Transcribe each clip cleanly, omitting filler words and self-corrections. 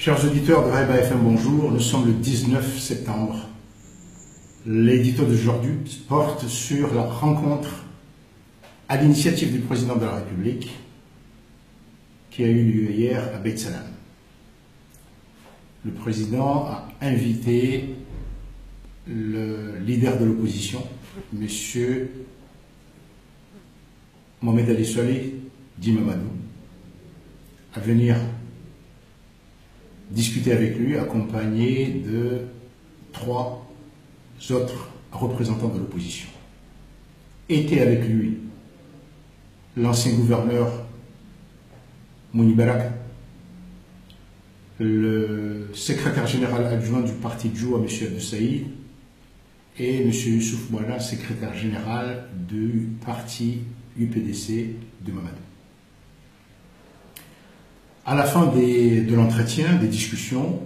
Chers auditeurs de Raiba FM, bonjour. Nous sommes le 19 septembre. L'édito d'aujourd'hui porte sur la rencontre à l'initiative du président de la République qui a eu lieu hier à Beit Salam. Le président a invité le leader de l'opposition, M. Mohamed Ali Solih Di Mamadou, à venir discuter avec lui, accompagné de 3 autres représentants de l'opposition. Était avec lui l'ancien gouverneur Mouni Baraka, le secrétaire général adjoint du parti Djoua, M. Abdou Saïd, et M. Youssouf Bouana, secrétaire général du parti UPDC de Mamadou. À la fin de l'entretien, des discussions,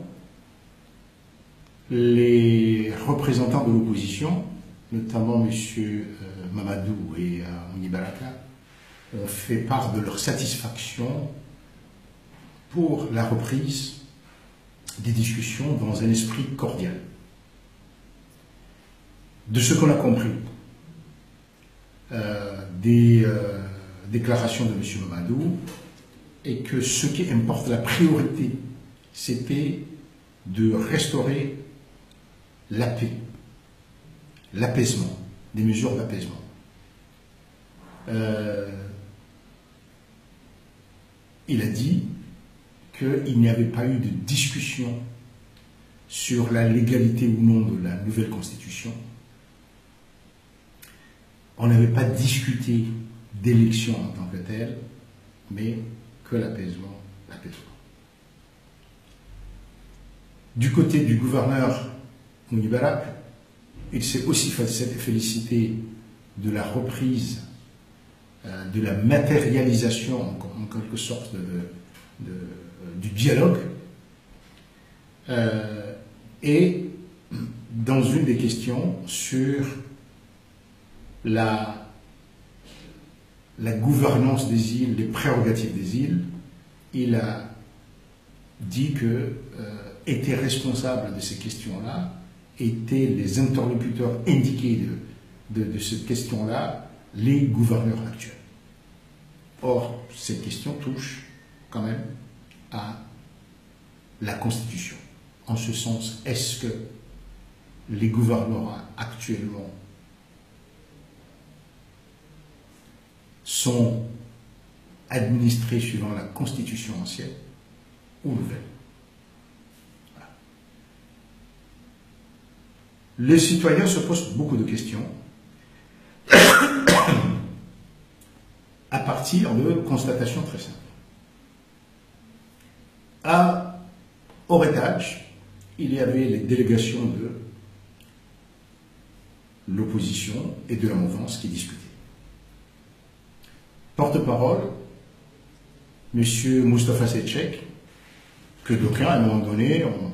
les représentants de l'opposition, notamment M. Mamadou et Mouni Baraka, ont fait part de leur satisfaction pour la reprise des discussions dans un esprit cordial. De ce qu'on a compris, des déclarations de M. Mamadou, et que ce qui importe, la priorité, c'était de restaurer la paix, l'apaisement, des mesures d'apaisement. Il a dit qu'il n'y avait pas eu de discussion sur la légalité ou non de la nouvelle constitution. On n'avait pas discuté d'élection en tant que telle, mais que l'apaisement, l'apaisement. Du côté du gouverneur Mouni Baraka, il s'est aussi félicité de la reprise, de la matérialisation en quelque sorte du dialogue, et dans une des questions sur la gouvernance des îles, les prérogatives des îles, il a dit que étaient responsables de ces questions-là, étaient les interlocuteurs indiqués de cette question-là, les gouverneurs actuels. Or, cette question touche quand même à la Constitution. En ce sens, est-ce que les gouvernements actuellement sont administrés suivant la Constitution ancienne ou nouvelle? Voilà. Les citoyens se posent beaucoup de questions à partir de constatations très simples. Au étage, il y avait les délégations de l'opposition et de la mouvance qui discutaient. Porte-parole, M. Moustapha Setchek, que d'aucuns, à un moment donné, ont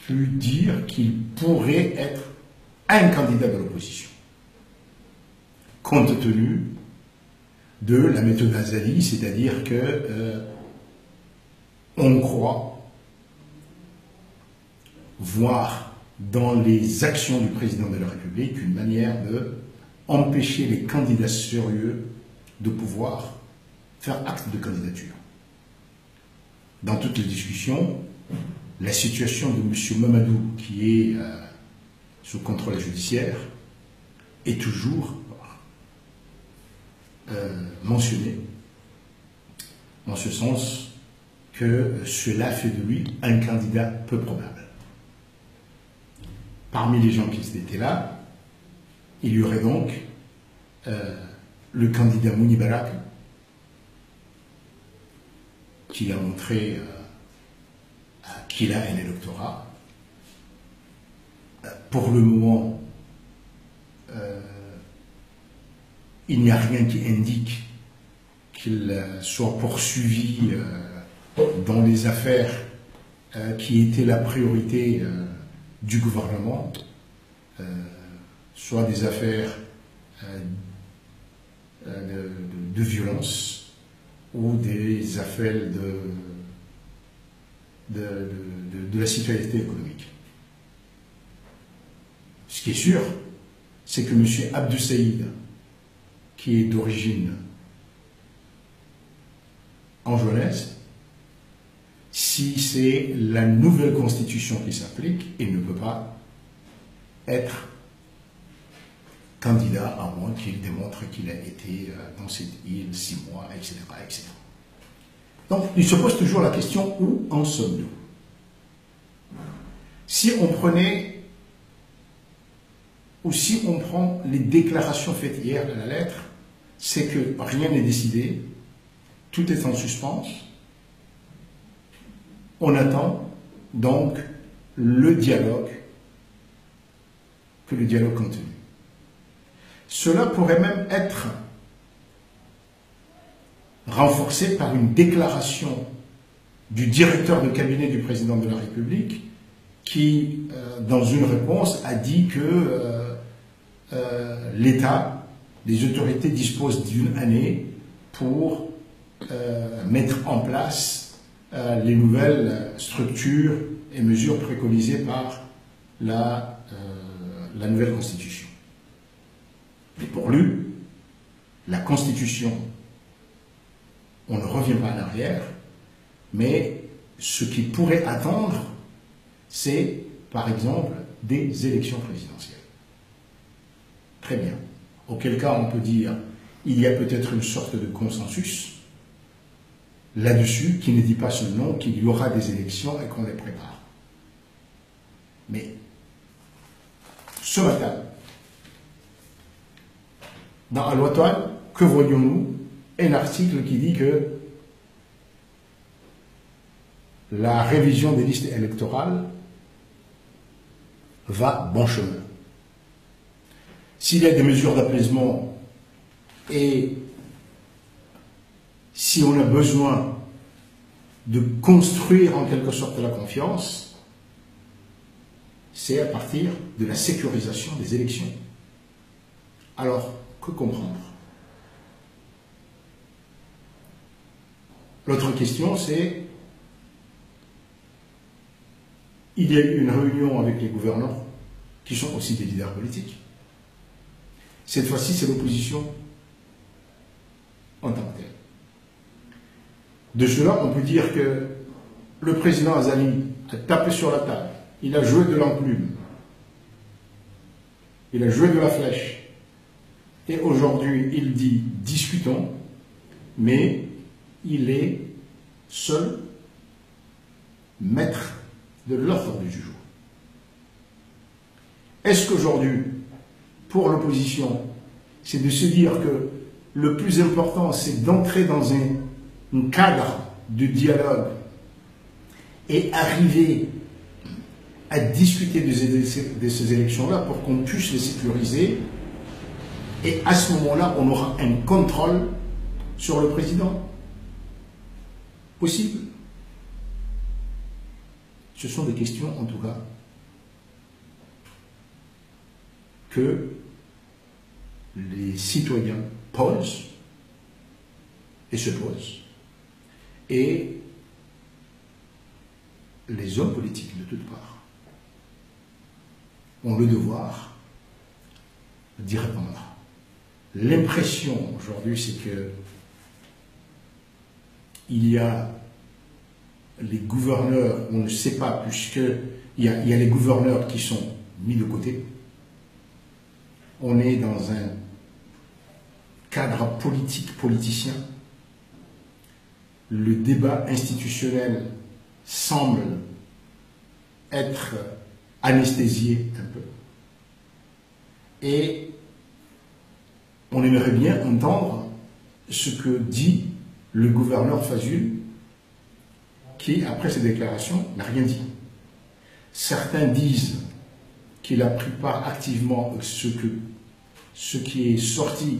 pu dire qu'il pourrait être un candidat de l'opposition, compte tenu de la méthode Azali, c'est-à-dire que on croit voir dans les actions du président de la République une manière de empêcher les candidats sérieux de pouvoir faire acte de candidature. Dans toutes les discussions, la situation de M. Mamadou, qui est sous contrôle judiciaire, est toujours mentionnée, en ce sens que cela fait de lui un candidat peu probable. Parmi les gens qui étaient là, il y aurait donc le candidat Mouni Baraka, qui a montré qu'il a un électorat. Pour le moment, il n'y a rien qui indique qu'il soit poursuivi dans les affaires qui étaient la priorité du gouvernement, soit des affaires de violence ou des affaires de la citoyenneté économique. Ce qui est sûr, c'est que M. Abdou Saïd, qui est d'origine anjouanaise, si c'est la nouvelle constitution qui s'applique, il ne peut pas être candidat à moins qu'il démontre qu'il a été dans cette île 6 mois, etc., etc. Donc, il se pose toujours la question, où en sommes-nous? Si on prenait, ou si on prend les déclarations faites hier à la lettre, c'est que rien n'est décidé, tout est en suspens. On attend donc le dialogue, que le dialogue continue. Cela pourrait même être renforcé par une déclaration du directeur de cabinet du président de la République qui, dans une réponse, a dit que l'État, les autorités disposent d'une année pour mettre en place les nouvelles structures et mesures préconisées par la nouvelle Constitution. Mais pour lui, la Constitution, on ne revient pas en arrière, mais ce qui pourrait attendre, c'est, par exemple, des élections présidentielles. Très bien. Auquel cas, on peut dire il y a peut-être une sorte de consensus là-dessus qui ne dit pas seulement qu'il y aura des élections et qu'on les prépare. Mais ce matin, dans Al-Watan, que voyons-nous? Un article qui dit que la révision des listes électorales va bon chemin. S'il y a des mesures d'apaisement et si on a besoin de construire en quelque sorte la confiance, c'est à partir de la sécurisation des élections. Alors, que comprendre? L'autre question, c'est, il y a eu une réunion avec les gouverneurs, qui sont aussi des leaders politiques. Cette fois-ci, c'est l'opposition en tant que telle. De cela, on peut dire que le président Azali a tapé sur la table, il a joué de l'enclume, il a joué de la flèche, et aujourd'hui, il dit « discutons », mais il est seul maître de l'ordre du jour. Est-ce qu'aujourd'hui, pour l'opposition, c'est de se dire que le plus important, c'est d'entrer dans un cadre de dialogue et arriver à discuter de ces élections-là pour qu'on puisse les sécuriser, et à ce moment-là, on aura un contrôle sur le président? Possible? Ce sont des questions, en tout cas, que les citoyens posent et se posent, et les hommes politiques de toutes parts ont le devoir d'y répondre. L'impression aujourd'hui, c'est que il y a les gouverneurs, on ne sait pas, puisqu'il y a les gouverneurs qui sont mis de côté. On est dans un cadre politicien. Le débat institutionnel semble être anesthésié un peu. Et on aimerait bien entendre ce que dit le gouverneur Fazul, qui, après ses déclarations, n'a rien dit. Certains disent qu'il a pris part activement à ce qui est sorti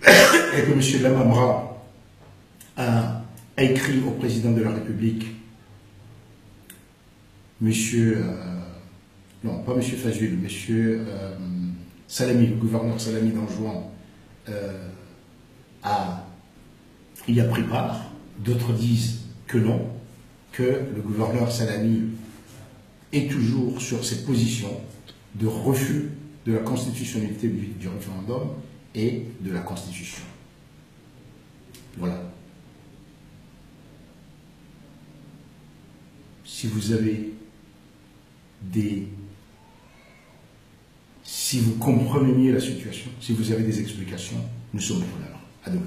et que M. Lamamra a écrit au président de la République, non, pas M. Fazul, M. Salami, le gouverneur Salami d'Anjouan, y a pris part. D'autres disent que non. que le gouverneur Salami est toujours sur cette position de refus de la constitutionnalité du référendum et de la Constitution. Voilà. Si vous avez si vous comprenez mieux la situation, si vous avez des explications, nous sommes preneurs. À demain.